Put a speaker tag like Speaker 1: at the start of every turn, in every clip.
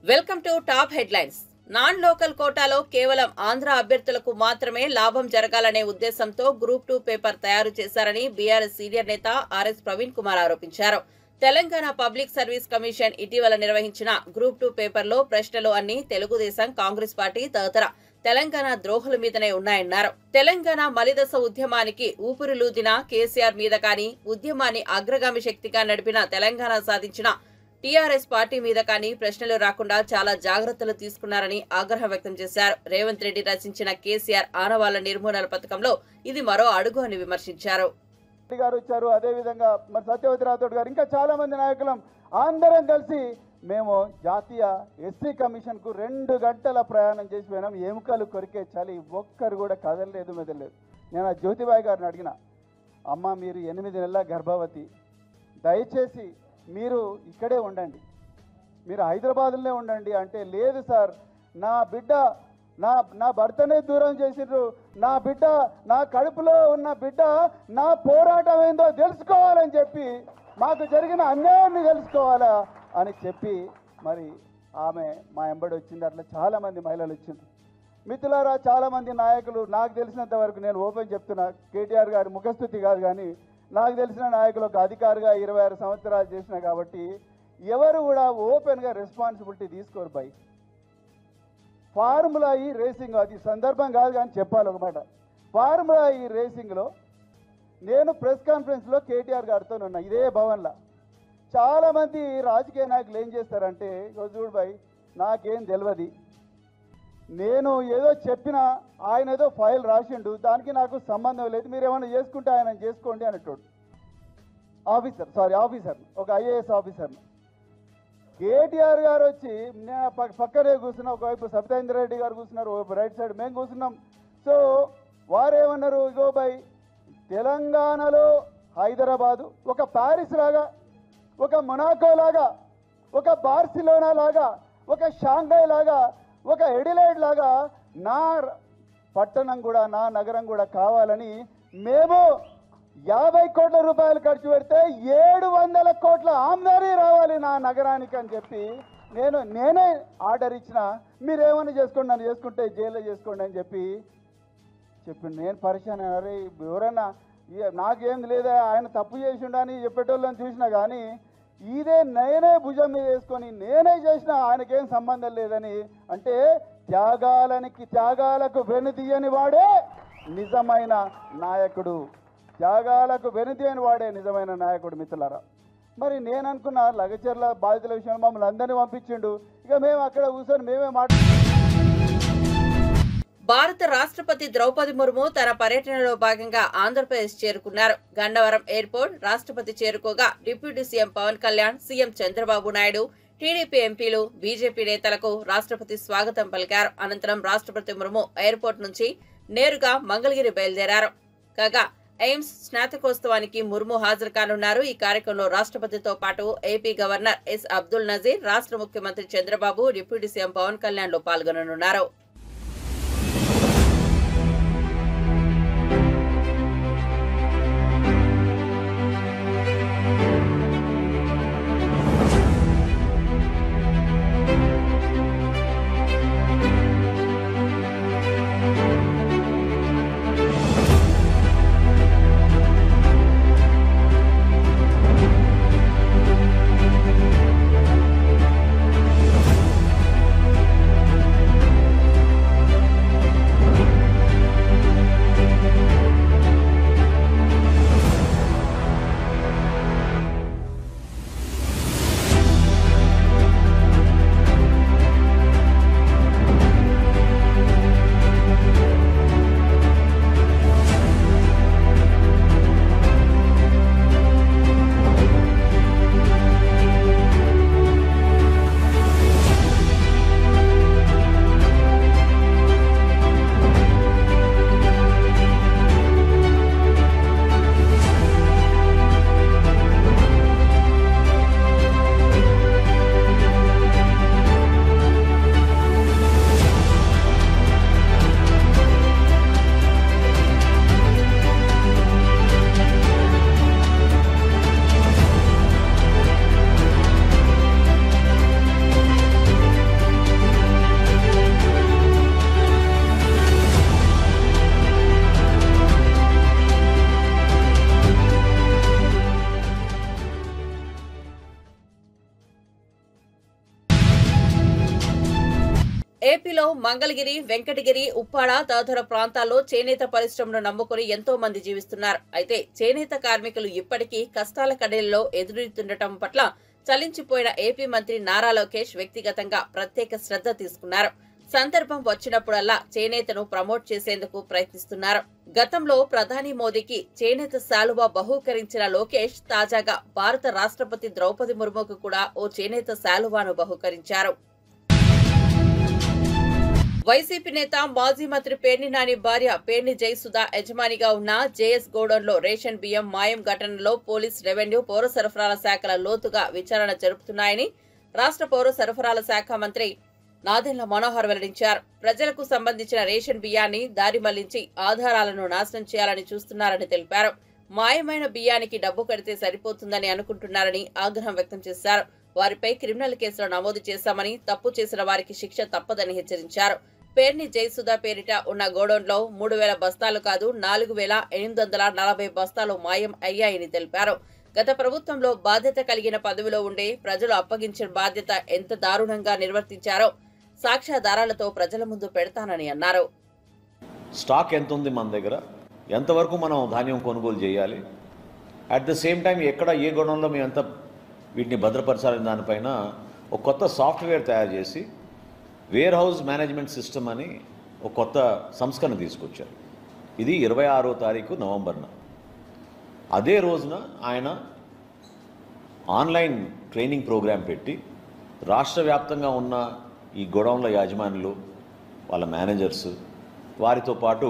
Speaker 1: Welcome to top headlines. Non local కోటాలో కేవలం ఆంధ్ర అభ్యర్థులకు మాత్రమే లాభం జరగాలనే ఉద్దేశంతో గ్రూప్ 2 పేపర్ తయారు చేశారని బీఆర్ఎస్ సీనియర్ నేత ఆర్ఎస్ ప్రవీణ్ కుమార్ ఆరోపించారు. తెలంగాణ పబ్లిక్ సర్వీస్ కమిషన్ ఇటీవల నిర్వహించిన గ్రూప్ 2 పేపర్లో ప్రశ్నలు అన్ని తెలుగుదేశం, కాంగ్రెస్ పార్టీ తదితర తెలంగాణ ద్రోహుల మీదనే ఉన్నాయన్నారు. తెలంగాణ మలిదశ ఉద్యమానికి ఊపిరిలూదిన కేసీఆర్ మీద కానీ, ఉద్యమాన్ని అగ్రగామి శక్తిగా నడిపిన తెలంగాణ సాధించిన టీఆర్ఎస్ పార్టీ మీద కానీ ప్రశ్నలు రాకుండా చాలా జాగ్రత్తలు తీసుకున్నారని ఆగ్రహం వ్యక్తం చేశారు. రేవంత్ రెడ్డి రచించిన కేసీఆర్ ఆనవాళ్ల నిర్మూలన పథకంలో ఇది మరో అడుగు అని విమర్శించారు.
Speaker 2: అదే విధంగా మరి సత్యవతి రాథోడ్ గారు ఇంకా చాలా మంది నాయకులం అందరం కలిసి మేము జాతీయ ఎస్సీ కమిషన్ కు 2 గంటల ప్రయాణం చేసి పోయినాం. ఎముకలు కొరికే చలి ఒక్కరు కూడా కదలలేదు, మెదలేదు. నేను ఆ జ్యోతిబాయి గారిని అడిగిన, అమ్మ మీరు 8 నెలల గర్భవతి, దయచేసి మీరు ఇక్కడే ఉండండి, మీరు హైదరాబాద్లోనే ఉండండి అంటే, లేదు సార్ నా బిడ్డ నా భర్తనే దూరం చేసిండ్రు, నా బిడ్డ నా కడుపులో ఉన్న బిడ్డ నా పోరాటం ఏందో తెలుసుకోవాలని చెప్పి, మాకు జరిగిన అన్యాయాన్ని తెలుసుకోవాలా అని చెప్పి మరి ఆమె మా ఎంబడి వచ్చింది. అట్లా చాలామంది మహిళలు వచ్చిండ్రు. మిత్రులారా, చాలామంది నాయకులు నాకు తెలిసినంత వరకు నేను ఓపెన్ చెప్తున్నా, కేటీఆర్ గారి ముఖస్థుతి కాదు కానీ నాకు తెలిసిన నాయకులు ఒక అధికారిగా 26 సంవత్సరాలు చేసిన కాబట్టి ఎవరు కూడా ఓపెన్గా రెస్పాన్సిబిలిటీ తీసుకోరు. బై ఫార్ములా ఈ రేసింగ్, అది సందర్భం కాదు కానీ చెప్పాలి ఒక మాట. ఫార్ములా ఈ రేసింగ్లో నేను ప్రెస్ కాన్ఫరెన్స్లో కేటీఆర్ గారితో ఉన్నా ఇదే భవన్లో. చాలామంది రాజకీయ నాయకులు ఏం చేస్తారంటే, చూడు బాయ్ నాకేం తెలియదు, నేను ఏదో చెప్పినా ఆయన ఏదో ఫైల్ రాసిండు, దానికి నాకు సంబంధం లేదు, మీరు ఏమైనా చేసుకుంటే ఆయన చేసుకోండి అనేటోడు ఆఫీసర్, ఒక ఐఏఎస్ ఆఫీసర్ను. కేటీఆర్ గారు వచ్చి నేను పక్కనే కూర్చున్నా, ఒకవైపు సబితేంద్ర రెడ్డి గారు కూర్చున్నారు, ఒకవైపు రైట్ సైడ్ మేము కూర్చున్నాం. సో వారేమన్నారు, ఇగో బాయ్ తెలంగాణలో హైదరాబాదు ఒక ప్యారిస్ లాగా, ఒక మొనాకో లాగా, ఒక బార్సిలోనా లాగా, ఒక షాంఘై లాగా, ఒక ఎడిలైడ్ లాగా నా పట్టణం కూడా, నా నగరం కూడా కావాలని మేము 50 కోట్ల రూపాయలు ఖర్చు పెడితే 700 కోట్ల ఆమ్దానీ రావాలి నా నగరానికి అని చెప్పి నేనే ఆర్డర్ ఇచ్చిన. మీరేమన్నా చేసుకోండి, నన్ను చేసుకుంటే జైల్లో చేసుకోండి అని చెప్పిండు. నేను పరిశాన్, అరే ఎవరన్నా నాకేం లేదా ఆయన తప్పు చేసిండు అని చెప్పేటోళ్ళని చూసినా కానీ ఇదే నేనే భుజం మీద వేసుకొని నేనే చేసిన, ఆయనకేం సంబంధం లేదని అంటే త్యాగాలకు వెనుదీయని వాడే నిజమైన నాయకుడు, త్యాగాలకు వెనుదీయని వాడే నిజమైన నాయకుడు. మిత్రులారా, మరి నేను అనుకున్న లగచర్ల బాధితుల విషయంలో మమ్మల్ని అందరినీ పంపించిండు, ఇక మేము అక్కడ కూర్చొని మేమే
Speaker 1: భారత రాష్ట్రపతి ద్రౌపది ముర్ము తన పర్యటనలో భాగంగా ఆంధ్రప్రదేశ్ చేరుకున్నారు. గన్నవరం ఎయిర్పోర్ట్ రాష్ట్రపతి చేరుకోగా deputy CM Pawan Kalyan, CM Chandrababu Naidu, TDP ఎంపీలు, బీజేపీ నేతలకు రాష్ట్రపతి స్వాగతం పలికారు. అనంతరం రాష్ట్రపతి ముర్ము ఎయిర్పోర్ట్ నుంచి నేరుగా మంగళగిరి బయలుదేరారు. కాగా ఎయిమ్స్ స్నాతకోత్సవానికి ముర్ము హాజరు కానున్నారు. ఈ కార్యక్రమంలో రాష్ట్రపతితో పాటు AP governor S Abdul Nazeer, రాష్ట్ర ముఖ్యమంత్రి చంద్రబాబు, డిప్యూటీ సీఎం పవన్ కళ్యాణ్ లో పాల్గొననున్నారు. ఏపీలో మంగళగిరి, వెంకటగిరి, ఉప్పాడ తదితర ప్రాంతాల్లో చేనేత పరిశ్రమను నమ్ముకుని ఎంతో మంది జీవిస్తున్నారు. అయితే చేనేత కార్మికులు ఇప్పటికీ కష్టాల కడలిలో ఎదురుతుండటం పట్ల చలించిపోయిన ఏపీ మంత్రి నారా లోకేష్ వ్యక్తిగతంగా ప్రత్యేక శ్రద్ధ తీసుకున్నారు. సందర్భం వచ్చినప్పుడల్లా చేనేతను ప్రమోట్ చేసేందుకు ప్రయత్నిస్తున్నారు. గతంలో ప్రధాని మోదీకి చేనేత శాలువా బహూకరించిన లోకేష్ తాజాగా భారత రాష్ట్రపతి ద్రౌపది ముర్ముకు కూడా ఓ చేనేత శాలువాను బహూకరించారు. వైసీపీ నేత మాజీ మంత్రి పేర్ని నాని భార్య పేర్ని జయసుధ యజమానిగా ఉన్న జేఎస్ గోడౌన్లో రేషన్ బియ్యం మాయం ఘటనలో పోలీస్, రెవెన్యూ, పౌర సరఫరాల శాఖల లోతుగా విచారణ జరుపుతున్నాయని రాష్ట్ర పౌర సరఫరాల శాఖ మంత్రి నాదెండ్ల మనోహర్ వెల్లడించారు. ప్రజలకు సంబంధించిన రేషన్ బియ్యాన్ని దారి మళ్లించి ఆధారాలను నాశనం చేయాలని చూస్తున్నారని తెలిపారు. మాయమైన బియ్యానికి డబ్బు కడితే సరిపోతుందని అనుకుంటున్నారని ఆగ్రహం వ్యక్తం చేశారు. వారిపై క్రిమినల్ కేసులు నమోదు చేశామని, తప్పు చేసిన వారికి శిక్ష తప్పదని హెచ్చరించారు. పేర్ని జయసుధ పేరిట ఉన్న గోడౌన్లో 3,000 బస్తాలు కాదు 4,840 బస్తాలు మాయం అయ్యాయని తెలిపారు. గత ప్రభుత్వంలో బాధ్యత కలిగిన పదవిలో ఉండే ప్రజలు అప్పగించిన బాధ్యత ఎంత దారుణంగా నిర్వర్తించారో సాక్ష్యాధారాలతో ప్రజల ముందు పెడతానని అన్నారు.
Speaker 3: స్టాక్ ఎంత ఉంది మన దగ్గర, ఎంతవరకు మనం ధాన్యం కొనుగోలు చేయాలి, అట్ ద సేమ్ టైం ఎక్కడ ఏ గోడౌన్లో మేము ఎంత వీటిని భద్రపరచాలని దానిపైన ఒక కొత్త సాఫ్ట్వేర్ తయారు చేసి వేర్ హౌస్ మేనేజ్మెంట్ సిస్టమ్ అని ఒక కొత్త సంస్కరణ తీసుకొచ్చారు. ఇది 26వ తారీఖు నవంబర్న. అదే రోజున ఆయన ఆన్లైన్ ట్రైనింగ్ ప్రోగ్రాం పెట్టి రాష్ట్ర వ్యాప్తంగా ఉన్న ఈ గోడౌన్ల యాజమానులు, వాళ్ళ మేనేజర్స్, వారితో పాటు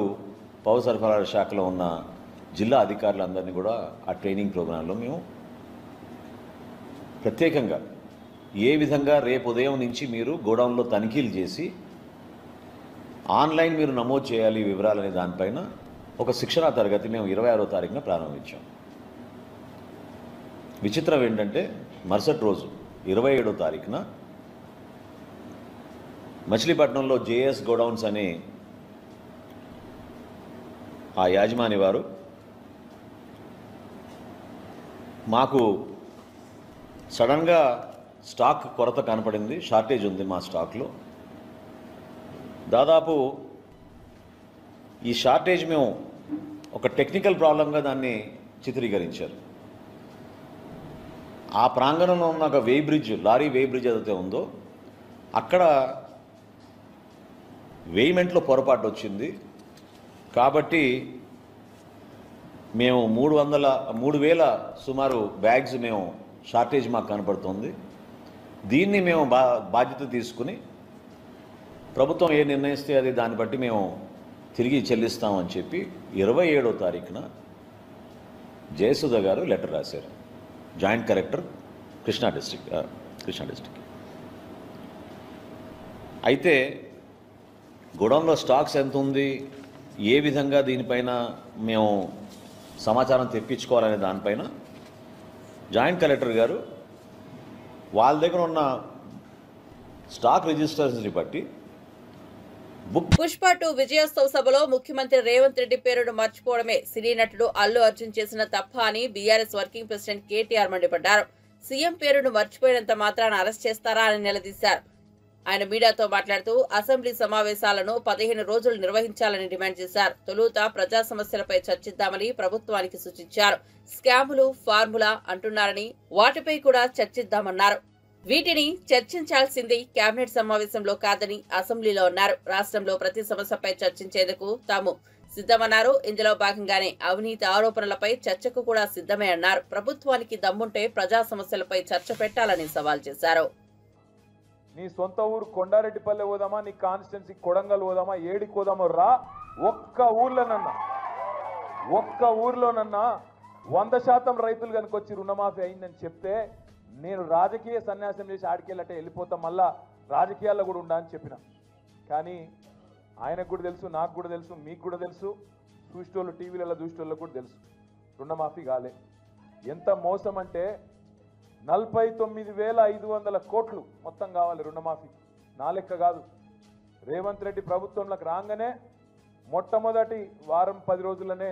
Speaker 3: పౌర సరఫరాల శాఖలో ఉన్న జిల్లా అధికారులందరినీ కూడా ఆ ట్రైనింగ్ ప్రోగ్రాంలో మేము ప్రత్యేకంగా ఏ విధంగా రేపు ఉదయం నుంచి మీరు గోడౌన్లో తనిఖీలు చేసి ఆన్లైన్ మీరు నమోదు చేయాలి వివరాలనే దానిపైన ఒక శిక్షణా తరగతి మేము 26వ తారీఖున ప్రారంభించాం. విచిత్రం ఏంటంటే మరుసటి రోజు 27వ తారీఖున మచిలీపట్నంలో జేఎస్ గోడౌన్స్ అనే ఆ యాజమాని వారు మాకు సడన్గా స్టాక్ కొరత కనపడింది, షార్టేజ్ ఉంది మా స్టాక్లో. దాదాపు ఈ షార్టేజ్ మేము ఒక టెక్నికల్ ప్రాబ్లంగా దాన్ని చిత్రీకరించారు. ఆ ప్రాంగణంలో ఉన్న ఒక వే బ్రిడ్జ్, లారీ వే బ్రిడ్జ్ ఏదైతే ఉందో అక్కడ వేయిమెంట్లో పొరపాటు వచ్చింది. కాబట్టి మేము 3,000 సుమారు బ్యాగ్స్ మేము షార్టేజ్ మాకు కనపడుతుంది. దీన్ని మేము బాధ్యత తీసుకుని ప్రభుత్వం ఏ నిర్ణయిస్తే అది దాన్ని బట్టి మేము తిరిగి చెల్లిస్తామని చెప్పి 27వ తారీఖున జయసుధ గారు లెటర్ రాశారు. Joint collector Krishna district. అయితే గోడౌన్లో స్టాక్స్ ఎంత ఉంది, ఏ విధంగా దీనిపైన మేము సమాచారం తెప్పించుకోవాలనే దానిపైన జాయింట్ కలెక్టర్ గారు వాళ్ళ దగ్గర ఉన్న స్టాక్ రిజిస్టర్స్ని బట్టి
Speaker 1: పుష్ప 2 విజయోత్సవ సభలో ముఖ్యమంత్రి రేవంత్ రెడ్డి పేరును మర్చిపోవడమే సినీ నటుడు అల్లు అర్జున్ చేసిన తప్ప అని బీఆర్ఎస్ వర్కింగ్ ప్రెసిడెంట్ కేటీఆర్ మండిపడ్డారు. సీఎం పేరును మర్చిపోయినంత మాత్రాన అరెస్ట్ చేస్తారా అని నిలదీశారు. ఆయన మీడియాతో మాట్లాడుతూ అసెంబ్లీ సమావేశాలను 15 రోజులు నిర్వహించాలని డిమాండ్ చేశారు. తొలుత ప్రజా సమస్యలపై చర్చిద్దామని ప్రభుత్వానికి సూచించారు. స్కాములు, ఫార్ములా అంటున్నారని వాటిపై కూడా చర్చిద్దామన్నారు. వీటిని చర్చించాల్సింది కేబినెట్ సమావేశంలో కాదని అసెంబ్లీలో అన్నారు. రాష్ట్రంలో ప్రతి సమస్యపై చర్చించేందుకు తాము సిద్ధమన్నారు. ఇందులో భాగంగానే అవినీతి ఆరోపణలపై చర్చకు కూడా సిద్ధమే అన్నారు. ప్రభుత్వానికి దమ్ముంటే ప్రజా సమస్యలపై చర్చ పెట్టాలని సవాల్ చేశారు.
Speaker 4: నీ సొంత ఊరు కొండారెడ్డిపల్లె పోదామా, నీ కాన్స్టిట్యున్సీ కొడంగల్ పోదామా, ఏడికి పోదామో రా, ఒక్క ఊర్లోనన్నా 100% రైతులు కనుక వచ్చి రుణమాఫీ అయిందని చెప్తే నేను రాజకీయ సన్యాసం చేసి ఆడికెళ్ళటే వెళ్ళిపోతాం, మళ్ళా రాజకీయాల్లో కూడా ఉండా అని చెప్పిన. కానీ ఆయనకు కూడా తెలుసు, నాకు కూడా తెలుసు, మీకు కూడా తెలుసు, చూసేటోళ్ళు టీవీలలో చూసేటోళ్ళకు కూడా తెలుసు రుణమాఫీ కాలే. ఎంత మోసం అంటే 49,500 కోట్లు మొత్తం కావాలి రుణమాఫీ. నా లెక్క కాదు. రేవంత్ రెడ్డి ప్రభుత్వంలోకి రాగానే మొట్టమొదటి వారం 10 రోజుల్లోనే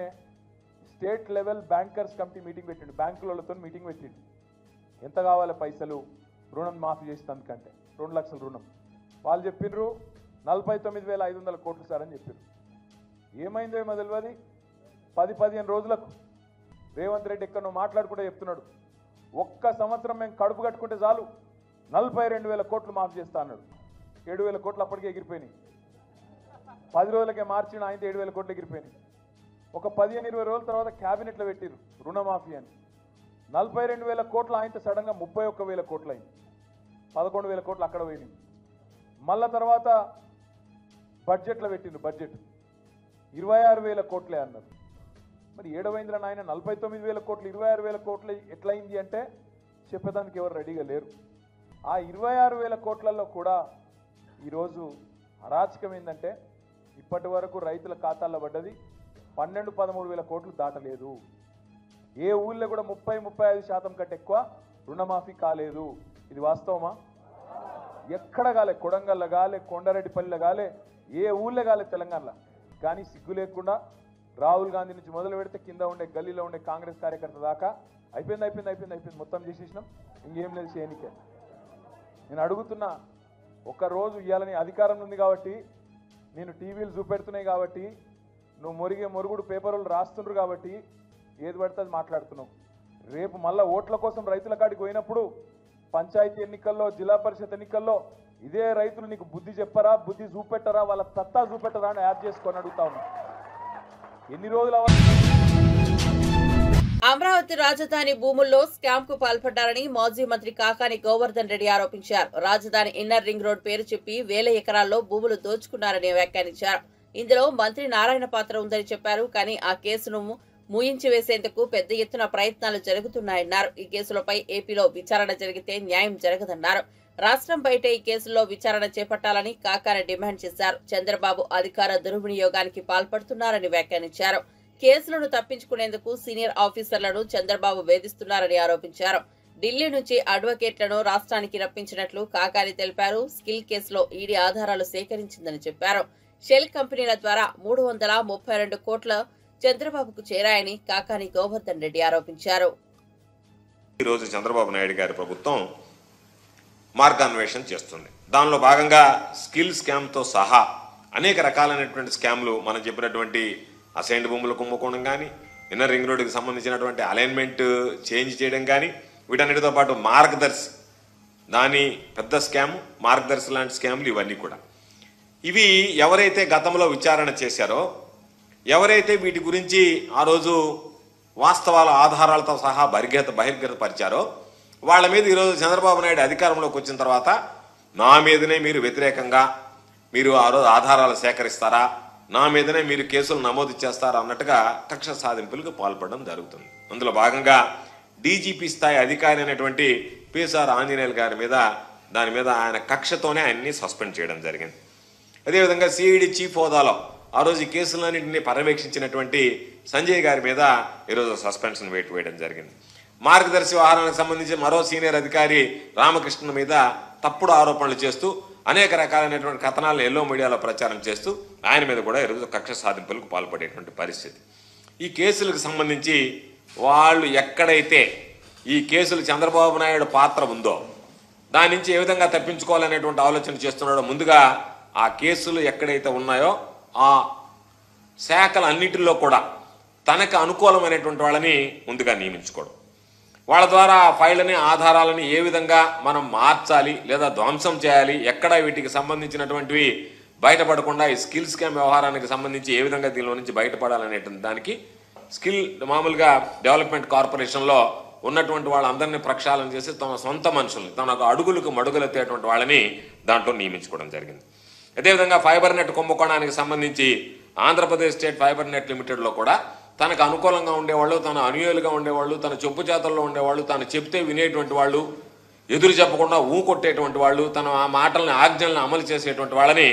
Speaker 4: state level bankers committee meeting పెట్టిండు, బ్యాంకులతో మీటింగ్ పెట్టిండు. ఎంత కావాలి పైసలు రుణం మాఫీ చేసినందుకంటే 2 లక్షల రుణం. వాళ్ళు చెప్పిండ్రు 49,500 కోట్లు సార్ అని చెప్పారు. ఏమైందో ఏమో తెలియదు. 10-15 రోజులకు రేవంత్ రెడ్డి ఎక్కడో మాట్లాడుకుంటే చెప్తున్నాడు, ఒక్క సంవత్సరం మేము కడుపు కట్టుకుంటే చాలు 42,000 కోట్లు మాఫ్ చేస్తా అన్నాడు. 7,000 కోట్లు అప్పటికే ఎగిరిపోయినాయి. 10 రోజులకే మార్చిన ఆయన 7,000 కోట్లు ఎగిరిపోయినాయి. ఒక 15-20 రోజుల తర్వాత క్యాబినెట్లో పెట్టిరు రుణమాఫీ అని. 42,000 కోట్లు ఆయనతో సడన్గా 31,000 కోట్లు అయింది. 11,000 కోట్లు అక్కడ పోయినాయి. మళ్ళా తర్వాత బడ్జెట్లో పెట్టిండు, బడ్జెట్ 26,000 కోట్లే అన్నారు. మరి ఏడవైందిరా నాయన 49,000 కోట్లు 26,000 కోట్లు ఎట్లయింది అంటే చెప్పేదానికి ఎవరు రెడీగా లేరు. ఆ 26,000 కోట్లలో కూడా ఈరోజు అరాచకం ఏంటంటే ఇప్పటి వరకు రైతుల ఖాతాల్లో పడ్డది 12-13,000 కోట్లు దాటలేదు. ఏ ఊళ్ళో కూడా 30-35% కంటే ఎక్కువ రుణమాఫీ కాలేదు. ఇది వాస్తవమా? ఎక్కడ కాలే, కొడంగల్లో కాలే, కొండారెడ్డిపల్లిలో కాలే, ఏ ఊళ్ళో కాలే తెలంగాణలో. కానీ సిగ్గు లేకుండా రాహుల్ గాంధీ నుంచి మొదలు పెడితే కింద ఉండే గల్లీలో ఉండే కాంగ్రెస్ కార్యకర్త దాకా అయిపోయింది మొత్తం చేసేసినాం, ఇంకేం లేదు చేయనికే. నేను అడుగుతున్నా, ఒక్కరోజు ఇవ్వాలని అధికారం ఉంది కాబట్టి, నేను టీవీలు చూపెడుతున్నాయి కాబట్టి, నువ్వు మొరుగుడు పేపర్లు రాస్తుండ్రు కాబట్టి ఏది పడితే అది మాట్లాడుతున్నావు. రేపు మళ్ళీ ఓట్ల కోసం రైతుల కాడికి పోయినప్పుడు పంచాయతీ ఎన్నికల్లో, జిల్లా పరిషత్ ఎన్నికల్లో ఇదే రైతులు నీకు బుద్ధి చెప్పరా, బుద్ధి చూపెట్టరా, వాళ్ళ సత్తా చూపెట్టరా అని యాడ్ చేసుకొని అడుగుతా ఉన్నా. ఎన్ని రోజులు
Speaker 1: అమరావతి రాజధాని భూముల్లో స్కామ్ కు పాల్పడ్డారని మాజీ మంత్రి కాకాని గోవర్ధన్ రెడ్డి ఆరోపించారు. రాజధాని ఇన్నర్ రింగ్ రోడ్ పేరు చెప్పి వేల ఎకరాల్లో భూములు దోచుకున్నారని వ్యాఖ్యానించారు. ఇందులో మంత్రి నారాయణ పాత్ర ఉందని చెప్పారు. కానీ ఆ కేసును మూయించి వేసేందుకు పెద్ద ఎత్తున ప్రయత్నాలు జరుగుతున్నాయన్నారు. ఈ కేసులపై ఏపీలో విచారణ జరిగితే న్యాయం జరగదన్నారు. రాష్ట్రం బయట ఈ కేసుల్లో విచారణ చేపట్టాలని కాకాని డిమాండ్ చేశారు. చంద్రబాబు అధికార దుర్వినియోగానికి పాల్పడుతున్నారని వ్యాఖ్యానించారు. కేసులను తప్పించుకునేందుకు సీనియర్ ఆఫీసర్లను చంద్రబాబు వేధిస్తున్నారని ఆరోపించారు. ఢిల్లీ నుంచి అడ్వకేట్లను రాష్ట్రానికి రప్పించినట్లు కాకాని తెలిపారు. స్కిల్ కేసులో ఈడీ ఆధారాలు సేకరించిందని చెప్పారు. షెల్ కంపెనీల ద్వారా 332 కోట్ల చంద్రబాబుకు చేరాయని కాకాని గోవర్ధన్ రెడ్డి ఆరోపించారు.
Speaker 5: ఈరోజు చంద్రబాబు నాయుడు గారి ప్రభుత్వం మార్గాన్వేషణ చేస్తుంది. దానిలో భాగంగా స్కిల్ స్కామ్తో సహా అనేక రకాలైనటువంటి స్కామ్లు, మనం చెప్పినటువంటి అసైన్డ్ భూముల కుంభకోణం కానీ, ఇన్నర్ రింగ్ రోడ్డుకి సంబంధించినటువంటి అలైన్మెంట్ చేంజ్ చేయడం కానీ, వీటన్నిటితో పాటు మార్గదర్శి, దాని పెద్ద స్కామ్, మార్గదర్శి లాంటి స్కామ్లు ఇవన్నీ కూడా. ఇవి ఎవరైతే గతంలో విచారణ చేశారో, ఎవరైతే వీటి గురించి ఆ రోజు వాస్తవాల ఆధారాలతో సహా బహిర్గతపరిచారో వాళ్ళ మీద ఈరోజు చంద్రబాబు నాయుడు అధికారంలోకి వచ్చిన తర్వాత నా మీదనే మీరు వ్యతిరేకంగా మీరు ఆ రోజు ఆధారాలు సేకరిస్తారా, నా మీదనే మీరు కేసులు నమోదు చేస్తారా అన్నట్టుగా కక్ష సాధింపులకు పాల్పడడం జరుగుతుంది. అందులో భాగంగా డీజీపీ స్థాయి అధికారి అయినటువంటి పిఎస్ఆర్ ఆంజనేయులు గారి మీద, దాని మీద ఆయన కక్షతోనే ఆయన్ని సస్పెండ్ చేయడం జరిగింది. అదేవిధంగా సిఐడి చీఫ్ హోదాలో ఆ రోజు ఈ కేసులన్నింటినీ పర్యవేక్షించినటువంటి సంజయ్ గారి మీద ఈరోజు సస్పెన్షన్ వేయడం జరిగింది. మార్గదర్శి వ్యవహారానికి సంబంధించి మరో సీనియర్ అధికారి రామకృష్ణ మీద తప్పుడు ఆరోపణలు చేస్తూ అనేక రకాలైనటువంటి కథనాలను ఎల్లో మీడియాలో ప్రచారం చేస్తూ ఆయన మీద కూడా ఈరోజు కక్ష సాధింపులకు పాల్పడేటువంటి పరిస్థితి. ఈ కేసులకు సంబంధించి వాళ్ళు ఎక్కడైతే ఈ కేసులు చంద్రబాబు నాయుడు పాత్ర ఉందో దాని నుంచి ఏ విధంగా తప్పించుకోవాలనేటువంటి ఆలోచన చేస్తున్నాడో, ముందుగా ఆ కేసులు ఎక్కడైతే ఉన్నాయో ఆ శాఖలన్నిటిలో కూడా తనకు అనుకూలమైనటువంటి వాళ్ళని ముందుగా నియమించుకోవడం, వాళ్ళ ద్వారా ఆ ఫైళ్ళని, ఆధారాలని ఏ విధంగా మనం మార్చాలి లేదా ధ్వంసం చేయాలి, ఎక్కడ వీటికి సంబంధించినటువంటివి బయటపడకుండా ఈ స్కిల్ స్కామ్ వ్యవహారానికి సంబంధించి ఏ విధంగా దీనిలో నుంచి బయటపడాలనేటువంటి దానికి స్కిల్ మామూలుగా డెవలప్మెంట్ కార్పొరేషన్లో ఉన్నటువంటి వాళ్ళందరినీ ప్రక్షాళన చేసి తమ సొంత మనుషుల్ని, తన అడుగులకు మడుగులెత్తేటువంటి వాళ్ళని దాంట్లో నియమించుకోవడం జరిగింది. అదేవిధంగా ఫైబర్ నెట్ కుంభకోణానికి సంబంధించి ఆంధ్రప్రదేశ్ స్టేట్ ఫైబర్ నెట్ లిమిటెడ్లో కూడా తనకు అనుకూలంగా ఉండేవాళ్ళు, తన అనుయాయులుగా ఉండేవాళ్ళు, తన చెప్పు చేతల్లో ఉండేవాళ్ళు, తను చెప్తే వినేటువంటి వాళ్ళు, ఎదురు చెప్పకుండా కొట్టేటువంటి వాళ్ళు, తన ఆ మాటల్ని, ఆజ్ఞల్ని అమలు చేసేటువంటి వాళ్ళని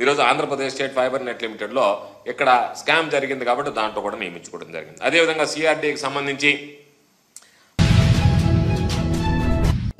Speaker 5: ఈరోజు ఆంధ్రప్రదేశ్ స్టేట్ ఫైబర్ నెట్ లిమిటెడ్లో ఇక్కడ స్కామ్ జరిగింది కాబట్టి దాంట్లో కూడా నియమించుకోవడం జరిగింది. అదేవిధంగా సిఆర్డీకి సంబంధించి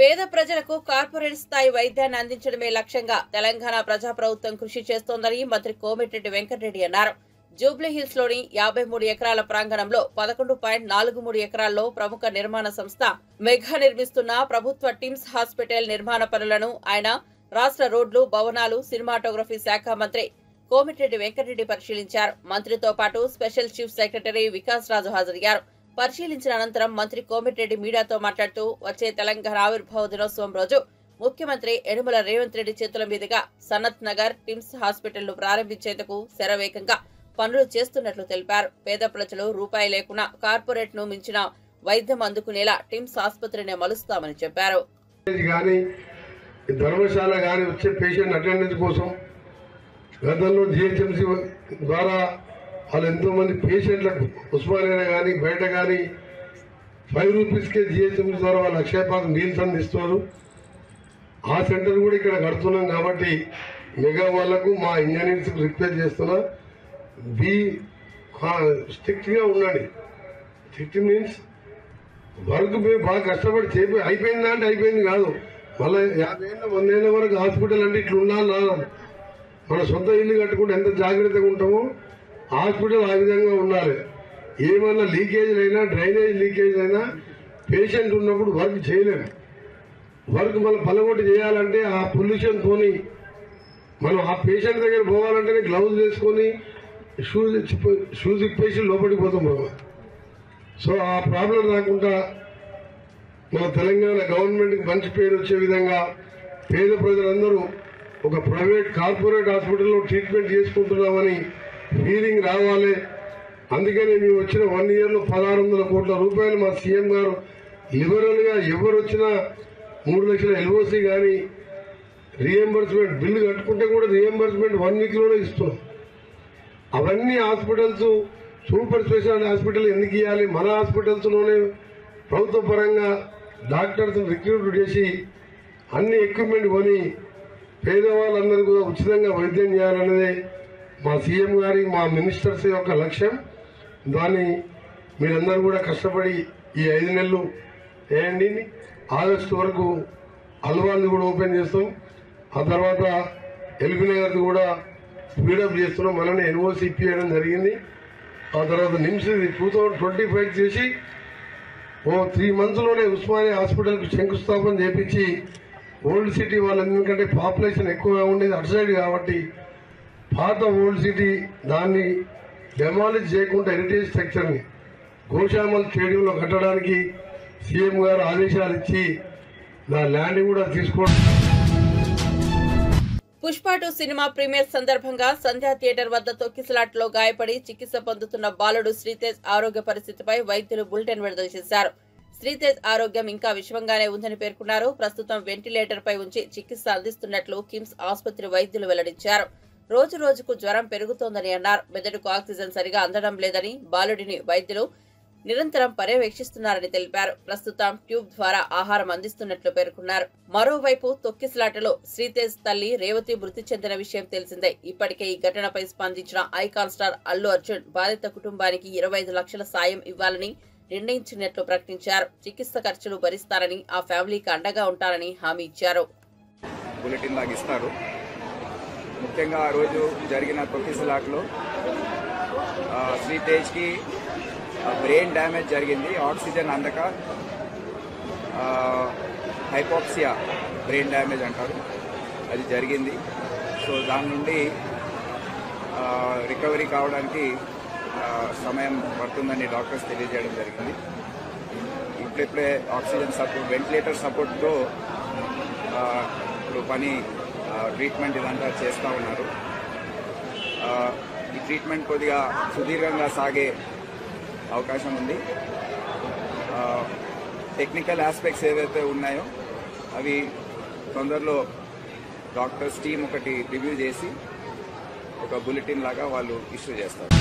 Speaker 1: పేద ప్రజలకు కార్పొరేట్ స్థాయి వైద్యాన్ని అందించడమే లక్ష్యంగా తెలంగాణ ప్రజాప్రభుత్వం కృషి చేస్తోందని మంత్రి కోమటిరెడ్డి వెంకటరెడ్డి అన్నారు. జూబ్లీహిల్స్ లోని 53 ఎకరాల ప్రాంగణంలో 11.43 ఎకరాల్లో ప్రముఖ నిర్మాణ సంస్థ మెగా నిర్మిస్తున్న ప్రభుత్వ టిమ్స్ హాస్పిటల్ నిర్మాణ పనులను ఆయన రాష్ట్ర రోడ్లు, భవనాలు, సినిమాటోగ్రఫీ శాఖ మంత్రి కోమిటిరెడ్డి వెంకటరెడ్డి పరిశీలించారు. మంత్రితో పాటు స్పెషల్ చీఫ్ సెక్రటరీ వికాస్ రాజు హాజరయ్యారు. పరిశీలించిన అనంతరం మంత్రి కోమిటిరెడ్డి మీడియాతో మాట్లాడుతూ వచ్చే తెలంగాణ ఆవిర్భావ దినోత్సవం రోజు ముఖ్యమంత్రి యనుమల రేవంత్ రెడ్డి చేతుల మీదుగా సనత్ నగర్ టిమ్స్ హాస్పిటల్ ను ప్రారంభించేందుకు శరవేగంగా పనులు చేస్తున్నట్లు తెలిపారు. పేద ప్రజలు రూపాయి లేకున్నా కార్పొరేట్ ను మించిన వైద్యం అందుకునేలా టిమ్స్ ఆసుపత్రిని మలుస్తామని చెప్పారు.
Speaker 6: ధర్మశాల గాని వచ్చే పేషెంట్ అటెండెన్స్ కోసం గతంలో జిహెచ్ఎంసీ ద్వారా వాళ్ళు ఎంతో మంది పేషెంట్లకు ఉస్మానియా కానీ బయట కానీ 5 రూపీస్కే జిహెచ్ఎంసీ ద్వారా వాళ్ళు అక్షయపాత్ర మీల్స్ అందిస్తున్నారు. ఆ సెంటర్ కూడా ఇక్కడ కడుతున్నాం కాబట్టి మెగా వాళ్లకు మా ఇంజనీర్స్ రిక్వెస్ట్ చేస్తున్నా, స్ట్రిక్ట్ గా ఉండండి. స్ట్రిక్ట్ మీన్స్ వర్క్ మేము బాగా కష్టపడి చేపి అయిపోయిందా అంటే అయిపోయింది కాదు, మళ్ళీ 50 ఏళ్ళ 100 ఏళ్ళ వరకు హాస్పిటల్ అంటే ఇట్లా ఉండాలి. మన సొంత ఇల్లు కట్టుకుంటే ఎంత జాగ్రత్తగా ఉంటామో హాస్పిటల్ ఆ విధంగా ఉండాలి. ఏమన్నా లీకేజ్ అయినా డ్రైనేజ్ లీకేజ్ అయినా పేషెంట్ ఉన్నప్పుడు వర్క్ చేయలేము. వర్క్ మనం పలగొట్టి చేయాలంటే ఆ పొల్యూషన్ తోని మనం ఆ పేషెంట్ దగ్గర పోవాలంటేనే గ్లౌజ్ వేసుకొని షూస్ ఇప్పేసి లోపలికి పోతాం మనం. సో ఆ ప్రాబ్లం రాకుండా మన తెలంగాణ గవర్నమెంట్కి మంచి పేరు వచ్చే విధంగా పేద ప్రజలందరూ ఒక ప్రైవేట్ కార్పొరేట్ హాస్పిటల్లో ట్రీట్మెంట్ చేసుకుంటున్నామని ఫీలింగ్ రావాలి. అందుకని మేము వచ్చిన 1 ఇయర్లో 1600 కోట్ల రూపాయలు మా సీఎం గారు లిబరల్ గా ఎవరు వచ్చినా 3 లక్షల ఎల్ఓసి కానీ రీఎంబర్స్మెంట్ బిల్లు కట్టుకుంటే కూడా రీఎంబర్స్మెంట్ 1 వీక్ లోనే ఇస్తున్నాం. అవన్నీ హాస్పిటల్స్ సూపర్ స్పెషాలిటీ హాస్పిటల్ ఎందుకు ఇవ్వాలి? మన హాస్పిటల్స్ లోనే ప్రభుత్వ పరంగా డాక్టర్స్ రిక్రూట్ చేసి అన్ని ఎక్విప్మెంట్ కొని పేదవాళ్ళందరూ కూడా ఉచితంగా వైద్యం చేయాలన్నదే మా సీఎం గారి మా మినిస్టర్స్ యొక్క లక్ష్యం. దాన్ని మీరందరూ కూడా కష్టపడి ఈ 5 నెలలు వేయండి. ఆగస్టు వరకు అల్వాల్ని కూడా ఓపెన్ చేస్తాం. ఆ తర్వాత ఎల్బీ నగర్ది కూడా స్పీడప్ చేస్తున్నాం. మననే ఎన్ఓసి ఇప్పించడం జరిగింది. ఆ తర్వాత నిమ్స్ 2025 చేసి 3 months లోనే ఉస్మానియా హాస్పిటల్కి శంకుస్థాపన చేపించి ఓల్డ్ సిటీ వాళ్ళందరికంటే పాపులేషన్ ఎక్కువగా ఉండేది అటు సైడ్ కాబట్టి పాత ఓల్డ్ సిటీ దాన్ని డెమాలిష్ చేయకుండా హెరిటేజ్ స్ట్రక్చర్ని గోషామల్ స్టేడియంలో కట్టడానికి సీఎం గారు ఆదేశాలు ఇచ్చి నా ల్యాండ్ కూడా తీసుకోవడం.
Speaker 1: పుష్ప 2 సినిమా ప్రీమియర్ సందర్భంగా సంధ్యా థియేటర్ వద్ద తొక్కిసలాట్లో గాయపడి చికిత్స పొందుతున్న బాలుడు శ్రీతేజ్ ఆరోగ్య పరిస్థితిపై వైద్యులు బులెటిన్ విడుదల చేశారు. శ్రీతేజ్ ఆరోగ్యం ఇంకా విషమంగానే ఉందని పేర్కొన్నారు. ప్రస్తుతం వెంటిలేటర్ పై ఉంచి చికిత్స అందిస్తున్నట్లు కిమ్స్ ఆసుపత్రి వైద్యులు వెల్లడించారు. రోజు రోజుకు జ్వరం పెరుగుతోందని అన్నారు. మెదడుకు ఆక్సిజన్ సరిగా అందడం లేదని బాలుడిని వైద్యులు నిరంతరం పర్యవేక్షిస్తున్నారని తెలిపారు. ప్రస్తుతం ట్యూబ్ ద్వారా ఆహారం అందిస్తున్నట్లు పేర్కొన్నారు. మరోవైపు తొక్కిసలాటలో శ్రీతేజ్ తల్లి రేవతి మృతి చెందిన విషయం తెలిసిందే. ఇప్పటికే ఈ ఘటనపై స్పందించిన ఐకాన్ స్టార్ అల్లు అర్జున్ బాధిత కుటుంబానికి 25 లక్షల సాయం ఇవ్వాలని నిర్ణయించినట్లు ప్రకటించారు. చికిత్స ఖర్చులు భరిస్తారని, ఆ ఫ్యామిలీకి అండగా ఉంటారని హామీ ఇచ్చారు.
Speaker 7: బులెటిన్ లాగా ఇస్తారు. ముఖ్యంగా ఆ రోజు జరిగిన తొక్కిసలాట్లో శ్రీతేజ్కి బ్రెయిన్ డ్యామేజ్ జరిగింది. ఆక్సిజన్ అందక హైపోక్సియా బ్రెయిన్ డ్యామేజ్ అంటారు, అది జరిగింది. సో దాని నుండి రికవరీ కావడానికి సమయం పడుతుందని డాక్టర్స్ తెలియజేయడం జరిగింది. ఇప్పుడిప్పుడే ఆక్సిజన్ సపోర్ట్, వెంటిలేటర్ సపోర్ట్తో ఇప్పుడు పని ట్రీట్మెంట్ ఇదంతా చేస్తూ ఉన్నారు. ఈ ట్రీట్మెంట్ కొద్దిగా సుదీర్ఘంగా సాగే అవకాశం ఉంది. టెక్నికల్ ఆస్పెక్ట్స్ ఏవైతే ఉన్నాయో అవి తొందరలో డాక్టర్స్ టీం ఒకటి రివ్యూ చేసి ఒక బులెటిన్ లాగా వాళ్ళు ఇష్యూ చేస్తారు.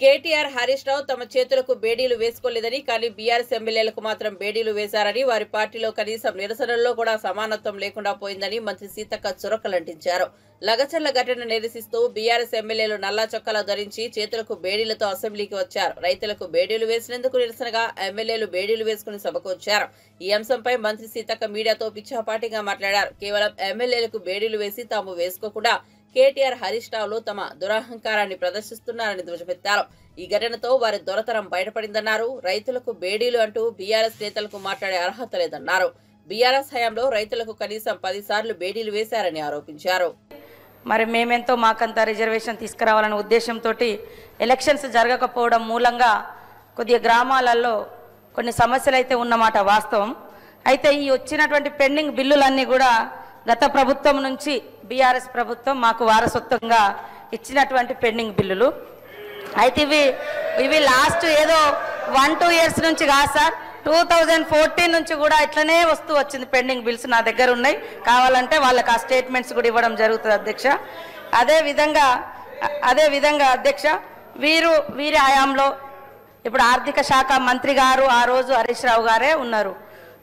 Speaker 1: కేటీఆర్, హరీష్ రావు తమ చేతులకు బేడీలు వేసుకోలేదని, కానీ బీఆర్ఎస్ ఎమ్మెల్యేలకు మాత్రం బేడీలు వేశారని, వారి పార్టీలో కనీసం నిరసనల్లో కూడా సమానత్వం లేకుండా పోయిందని మంత్రి సీతక్క చురకలంటించారు. లగచర్ల ఘటన నిరసిస్తూ బీఆర్ఎస్ ఎమ్మెల్యేలు నల్లా చొక్కాలు ధరించి చేతులకు బేడీలతో అసెంబ్లీకి వచ్చారు. రైతులకు బేడీలు వేసినందుకు నిరసనగా ఎమ్మెల్యేలు బేడీలు వేసుకుని సభకు వచ్చారు. ఈ అంశంపై మంత్రి సీతక్క మీడియాతో పిచ్చాపాటిగా మాట్లాడారు. కేవలం ఎమ్మెల్యేలకు బేడీలు వేసి తాము వేసుకోకుండా కేటీఆర్, హరీష్ రావులు తమ దురహంకారాన్ని ప్రదర్శిస్తున్నారని ధ్వజమెత్తారు. ఈ ఘటనతో వారి దొరతనం బయటపడిందన్నారు. రైతులకు బేడీలు అంటూ బీఆర్ఎస్ నేతలకు మాట్లాడే అర్హత లేదన్నారు. బీఆర్ఎస్ హయాంలో రైతులకు కనీసం 10 సార్లు బేడీలు వేశారని ఆరోపించారు.
Speaker 8: మరి మేమెంతో మాకంత రిజర్వేషన్ తీసుకురావాలనే ఉద్దేశంతో ఎలక్షన్స్ జరగకపోవడం మూలంగా కొద్దిగా గ్రామాలలో కొన్ని సమస్యలు అయితే ఉన్నమాట వాస్తవం. అయితే ఈ వచ్చినటువంటి పెండింగ్ బిల్లులన్నీ కూడా గత ప్రభుత్వం నుంచి బీఆర్ఎస్ ప్రభుత్వం మాకు వారసత్వంగా ఇచ్చినటువంటి పెండింగ్ బిల్లులు. అయితే ఇవి లాస్ట్ ఏదో 1-2 ఇయర్స్ నుంచి కాదు సార్, 2014 నుంచి కూడా ఇట్లనే వస్తూ వచ్చింది. పెండింగ్ బిల్స్ నా దగ్గర ఉన్నాయి, కావాలంటే వాళ్ళకి ఆ స్టేట్మెంట్స్ కూడా ఇవ్వడం జరుగుతుంది అధ్యక్ష. అదేవిధంగా అధ్యక్ష వీరి హయాంలో ఇప్పుడు ఆర్థిక శాఖ మంత్రి గారు ఆ రోజు హరీష్ రావు గారే ఉన్నారు.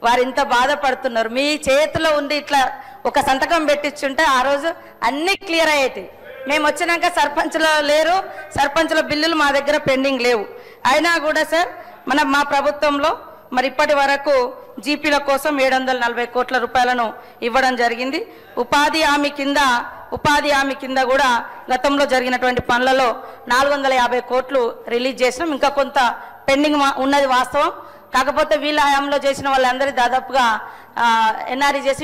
Speaker 8: వారు ఇంత బాధపడుతున్నారు. మీ చేతిలో ఉండి ఇట్లా ఒక సంతకం పెట్టించుంటే ఆ రోజు అన్నీ క్లియర్ అయ్యేటి. మేము వచ్చినాక సర్పంచ్లో లేరు, సర్పంచ్ల బిల్లులు మా దగ్గర పెండింగ్ లేవు. అయినా కూడా సార్ మా ప్రభుత్వంలో మరి ఇప్పటి వరకు జీపీల కోసం 740 కోట్ల రూపాయలను ఇవ్వడం జరిగింది. ఉపాధి హామీ కింద కూడా గతంలో జరిగినటువంటి పనులలో 450 కోట్లు రిలీజ్ చేసినాం. ఇంకా కొంత పెండింగ్ ఉన్నది వాస్తవం. కాకపోతే వీళ్ళ హయాంలో చేసిన వాళ్ళందరూ దాదాపుగా ఎన్ఆర్ఈ చేసి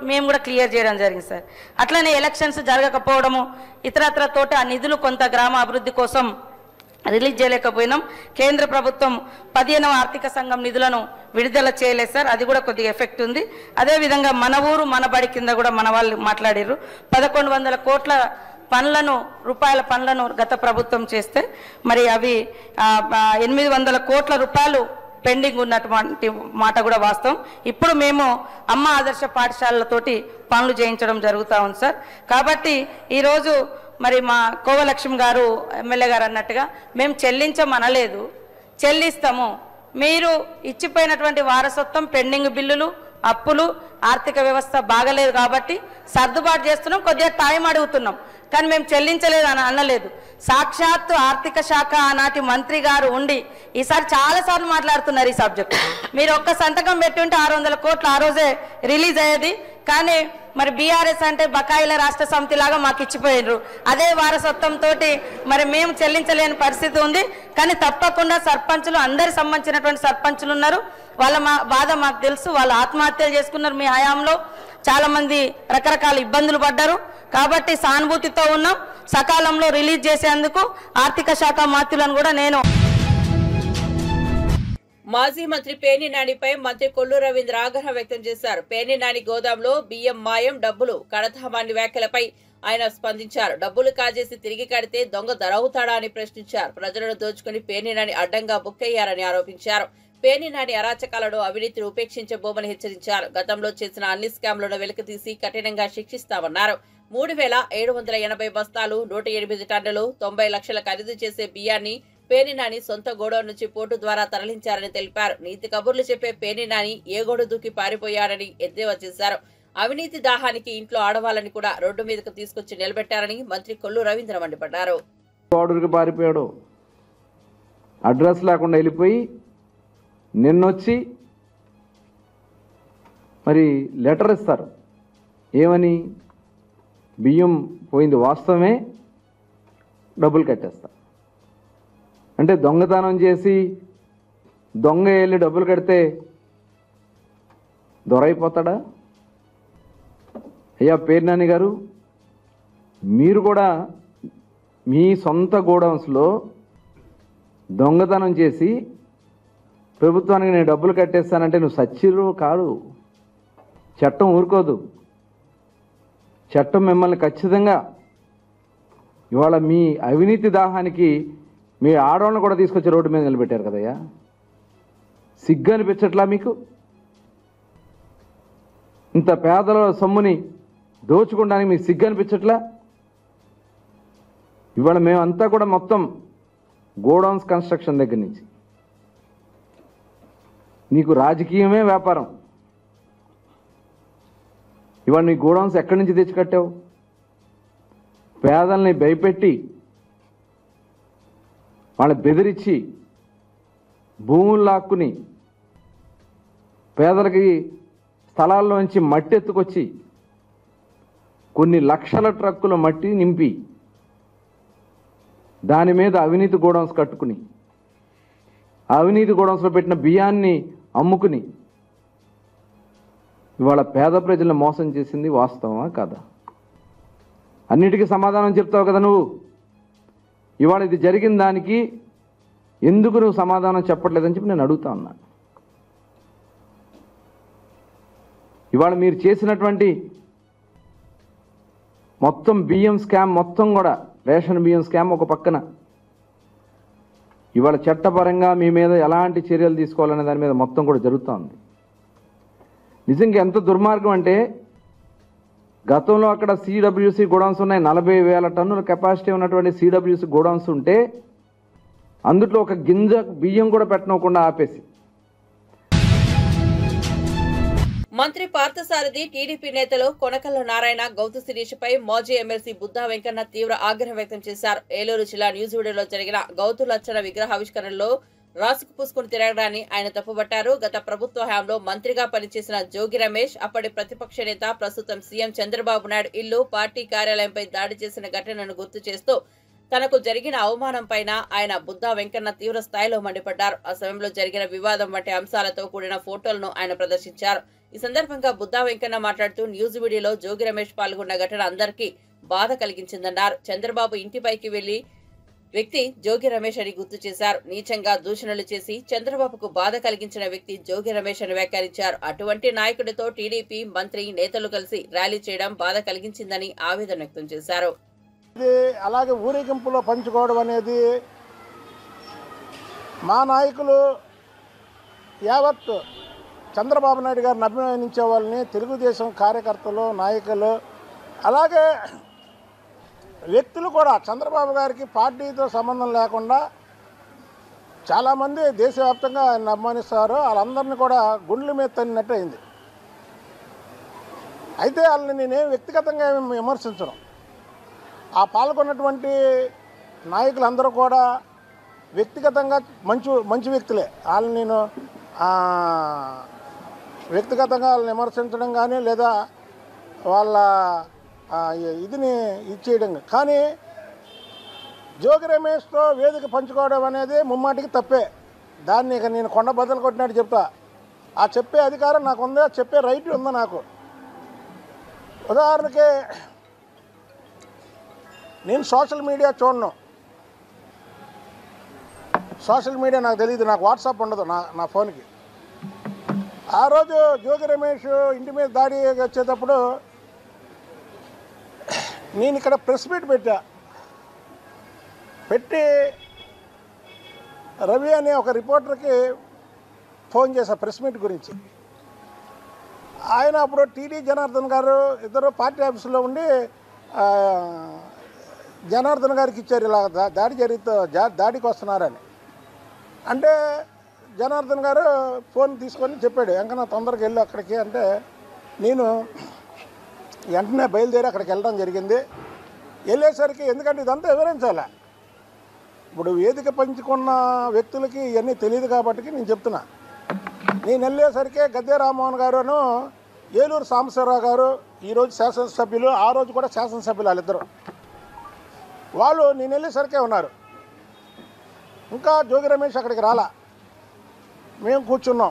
Speaker 8: మేము కూడా క్లియర్ చేయడం జరిగింది సార్. అట్లనే ఎలక్షన్స్ జరగకపోవడము ఇతరత్ర తోటి ఆ నిధులు కొంత గ్రామ అభివృద్ధి కోసం రిలీజ్ చేయలేకపోయినాం. కేంద్ర ప్రభుత్వం 15వ ఆర్థిక సంఘం నిధులను విడుదల చేయలేదు సార్, అది కూడా కొద్దిగా ఎఫెక్ట్ ఉంది. అదేవిధంగా మన ఊరు మన బడి కింద కూడా మన వాళ్ళు మాట్లాడారు. 1100 కోట్ల రూపాయల పనులను గత ప్రభుత్వం చేస్తే మరి అవి 800 కోట్ల రూపాయలు పెండింగ్ ఉన్నటువంటి మాట కూడా వాస్తవం. ఇప్పుడు మేము అమ్మ ఆదర్శ పాఠశాలలతోటి పనులు చేయించడం జరుగుతూ ఉంది సార్. కాబట్టి ఈరోజు మరి మా కోవలక్ష్మి గారు ఎమ్మెల్యే గారు అన్నట్టుగా మేము చెల్లించమనలేదు, చెల్లిస్తాము. మీరు ఇచ్చిపోయినటువంటి వారసత్వం పెండింగ్ బిల్లులు, అప్పులు, ఆర్థిక వ్యవస్థ బాగలేదు కాబట్టి సర్దుబాటు చేస్తున్నాం, కొద్దిగా టైం అడుగుతున్నాం. కానీ మేము చెల్లించలేదు అని అనలేదు. సాక్షాత్తు ఆర్థిక శాఖ ఆనాటి మంత్రి గారు ఉండి ఈసారి చాలాసార్లు మాట్లాడుతున్నారు ఈ సబ్జెక్ట్. మీరు ఒక్క సంతకం పెట్టి ఉంటే 600 కోట్లు ఆ రోజే రిలీజ్ అయ్యేది. కానీ మరి బీఆర్ఎస్ అంటే బకాయిల రాష్ట్ర సమితి లాగా మాకు ఇచ్చిపోయినరు. అదే వారసత్వంతో మరి మేము చెల్లించలేని పరిస్థితి ఉంది. కానీ తప్పకుండా సర్పంచులు అందరికి సంబంధించినటువంటి సర్పంచులు ఉన్నారు, వాళ్ళ బాధ మాకు తెలుసు. వాళ్ళు ఆత్మహత్యలు చేసుకున్నారు మీ హయాంలో, చాలా మంది రకరకాల ఇబ్బందులు పడ్డారు. కాబట్టి సానుభూతితో ఉన్నాం. సకాలంలో రిలీజ్ చేసేందుకు ఆర్థిక శాఖ మంత్రులను కూడా నేను.
Speaker 1: మాజీ మంత్రి పేర్ని నానిపై మంత్రి కొల్లు రవీంద్ర ఆగ్రహం వ్యక్తం చేశారు. పేర్ని నాని గోదాంలో బియ్యం మాయం, డబ్బులు కడతామని వ్యాఖ్యలపై ఆయన స్పందించారు. డబ్బులు కాజేసి తిరిగి కడితే దొంగ దొరవుతాడా అని ప్రశ్నించారు. ప్రజలను దోచుకుని పేర్ని నాని అడ్డంగా బుక్కయ్యారని ఆరోపించారు. పేర్ని నాని అరాచకాలను, అవినీతిని ఉపేక్షించబోమని హెచ్చరించారు. గతంలో చేసిన అన్ని స్కామ్లను వెలికితీసి కఠినంగా శిక్షిస్తామన్నారు. 3780 బస్తాలు, 108 టన్నులు, 90 లక్షల ఖరీదు చేసే బియ్యాన్ని పేర్ని నాని సొంత గోడౌన్ నుంచి పోర్టు ద్వారా తరలించారని తెలిపారు. నీతి కబుర్లు చెప్పే పేర్ని నాని ఏ గోడ దూకి పారిపోయారని ఎద్దేవా చేశారు. అవినీతి దాహానికి ఇంట్లో ఆడవాళ్ళని కూడా రోడ్డు మీదకు తీసుకొచ్చి నిలబెట్టారని మంత్రి కొల్లు రవీంద్ర మండిపడ్డారు.
Speaker 9: పారిపోయాడు, అడ్రస్ లేకుండా వెళ్ళిపోయి నిన్నొచ్చి మరి లెటర్ ఇస్తారు. ఏమని? బియ్యం పోయింది వాస్తవమే, డబ్బులు కట్టేస్తా అంటే దొంగతనం చేసి దొంగ వెళ్ళి డబ్బులు కడితే దొరైపోతాడా? అయ్యా పేర్ని నాని గారు, మీరు కూడా మీ సొంత గోడౌన్స్లో దొంగతనం చేసి ప్రభుత్వానికి నేను డబ్బులు కట్టేస్తానంటే నువ్వు సచ్చిరు కాదు. చట్టం ఊరుకోదు. చట్టం మిమ్మల్ని ఖచ్చితంగా ఇవాళ మీ అవినీతి దాహానికి మీ ఆడవాళ్ళని కూడా తీసుకొచ్చి రోడ్డు మీద నిలబెట్టారు కదయ్యా. సిగ్గు అనిపించట్లా మీకు? ఇంత పేదల సొమ్ముని దోచుకోవడానికి మీకు సిగ్గు అనిపించట్లా? ఇవాళ మేమంతా కూడా మొత్తం గోడౌన్స్ కన్స్ట్రక్షన్ దగ్గర నుంచి నీకు రాజకీయమే వ్యాపారం. ఇవాళ నీ గోడౌన్స్ ఎక్కడి నుంచి తెచ్చి కట్టావు? పేదల్ని భయపెట్టి వాళ్ళని బెదిరించి భూములు లాక్కుని పేదలకి స్థలాల్లోంచి మట్టి ఎత్తుకొచ్చి కొన్ని లక్షల ట్రక్కుల మట్టి నింపి దాని మీద అవినీతి గోడౌన్స్ కట్టుకుని అవినీతి గోడౌన్స్లో పెట్టిన బియ్యాన్ని అమ్ముకుని ఇవాళ పేద ప్రజలను మోసం చేసింది వాస్తవమా కాదా? అన్నిటికీ సమాధానం చెప్తావు కదా నువ్వు. ఇవాళ ఇది జరిగిన దానికి ఎందుకు నువ్వు సమాధానం చెప్పట్లేదని చెప్పి నేను అడుగుతా ఉన్నా. ఇవాళ మీరు చేసినటువంటి మొత్తం బియ్యం స్కామ్ మొత్తం కూడా, రేషన్ బియ్యం స్కామ్ ఒక పక్కన, ఇవాళ చట్టపరంగా మీ మీద ఎలాంటి చర్యలు తీసుకోవాలనే దాని మీద మొత్తం కూడా జరుగుతూ ఉంది. నిజంగా ఎంత దుర్మార్గం అంటే, గతంలో అక్కడ సిడబ్ల్యూసి గోడౌన్స్ ఉన్నాయి, 40,000 టన్నుల కెపాసిటీ ఉన్నటువంటి సిడబ్ల్యూసి గోడౌన్స్ ఉంటే అందులో ఒక గింజ బియ్యం కూడా పెట్టనకుండా ఆపేసి.
Speaker 1: మంత్రి పార్థసారథి, టీడీపీ నేతలు కొనకల్ల నారాయణ, గౌతు శిరీషపై మాజీ ఎమ్మెల్సీ బుద్దా వెంకన్న తీవ్ర ఆగ్రహం వ్యక్తం చేశారు. ఏలూరు జిల్లా న్యూజివీడులో జరిగిన గౌతు లచ్చన విగ్రహావిష్కరణలో రాసుకు పూసుకుని తిరగడాన్ని ఆయన తప్పుబట్టారు. గత ప్రభుత్వ హయాంలో మంత్రిగా పనిచేసిన జోగి రమేష్, అప్పటి ప్రతిపక్ష నేత, ప్రస్తుతం సీఎం చంద్రబాబు నాయుడు ఇల్లు, పార్టీ కార్యాలయంపై దాడి చేసిన ఘటనను గుర్తు చేస్తూ తనకు జరిగిన అవమానం పైన ఆయన బుద్దా వెంకన్న తీవ్ర స్థాయిలో మండిపడ్డారు. ఆ సమయంలో జరిగిన వివాదం వంటి అంశాలతో కూడిన ఫోటోలను ఆయన ప్రదర్శించారు. ఈ సందర్భంగా బుద్దా వెంకన్న మాట్లాడుతూ, న్యూజివీడియోలో జోగి రమేష్ పాల్గొన్న ఘటన అందరికీ బాధ కలిగించిందన్నారు. చంద్రబాబు ఇంటిపైకి వెళ్లి వ్యక్తి జోగి రమేష్ అని గుర్తు చేశారు. నీచంగా దూషణలు చేసి చంద్రబాబుకు బాధ కలిగించిన వ్యక్తి జోగి రమేష్ అని వ్యాఖ్యానించారు. అటువంటి నాయకుడితో టీడీపీ మంత్రి, నేతలు కలిసి ర్యాలీ చేయడం బాధ కలిగించిందని ఆవేదన వ్యక్తం చేశారు.
Speaker 10: అలాగే ఊరేగింపులో పంచుకోవడం అనేది మా నాయకులు యావత్ చంద్రబాబు నాయుడు గారిని అభిమానించే వాళ్ళని, తెలుగుదేశం కార్యకర్తలు, నాయకులు, అలాగే వ్యక్తులు కూడా చంద్రబాబు గారికి పార్టీతో సంబంధం లేకుండా చాలామంది దేశవ్యాప్తంగా ఆయన అభిమానిస్తారు. వాళ్ళందరినీ కూడా గుండెల మీద తన్నినట్టు అయింది. అయితే వాళ్ళని నేనేం వ్యక్తిగతంగా విమర్శించను. ఆ పాల్గొన్నటువంటి నాయకులందరూ కూడా వ్యక్తిగతంగా మంచి వ్యక్తులే. వాళ్ళని నేను వ్యక్తిగతంగా వాళ్ళని విమర్శించడం కానీ, లేదా వాళ్ళ ఇదిని ఇచ్చేయడం కానీ, జోగి రమేష్తో వేదిక పంచుకోవడం అనేది ముమ్మాటికి తప్పే. దాన్ని ఇక నేను కొండ బద్దలు కొట్టినట్టు చెప్తా. ఆ చెప్పే అధికారం నాకు ఉంది, చెప్పే రైట్ ఉంది నాకు. ఉదాహరణకి నేను సోషల్ మీడియా చూడను. సోషల్ మీడియా నాకు తెలియదు, నాకు వాట్సాప్ ఉండదు నా ఫోన్కి. ఆ రోజు జోగి రమేష్ ఇంటి మీద దాడి వచ్చేటప్పుడు నేను ఇక్కడ ప్రెస్ మీట్ పెట్టి రవి అనే ఒక రిపోర్టర్కి ఫోన్ చేశా ప్రెస్ మీట్ గురించి. ఆయన అప్పుడు టీడీ జనార్దన్ గారు ఇద్దరు పార్టీ ఆఫీసులో ఉండి జనార్దన్ గారికి ఇచ్చారు ఇలా దాడికి వస్తున్నారని. అంటే జనార్దన్ గారు ఫోన్ తీసుకొని చెప్పాడు, వెంకన్న తొందరగా వెళ్ళు అక్కడికి అంటే, నేను వెంటనే బయలుదేరి అక్కడికి వెళ్ళడం జరిగింది. వెళ్ళేసరికి, ఎందుకంటే ఇదంతా వివరించాలి, ఇప్పుడు వేదిక పంచుకున్న వ్యక్తులకి ఇవన్నీ తెలియదు కాబట్టి నేను చెప్తున్నా. నేను వెళ్ళేసరికి గద్దె రామ్మోహన్ గారును ఏలూరు సాంబశివరావు గారు, ఈరోజు శాసనసభ్యులు, ఆ రోజు కూడా శాసనసభ్యులు వాళ్ళిద్దరు, వాళ్ళు నేను వెళ్ళేసరికే ఉన్నారు. ఇంకా జోగి రమేష్ అక్కడికి రాలా. మేము కూర్చుని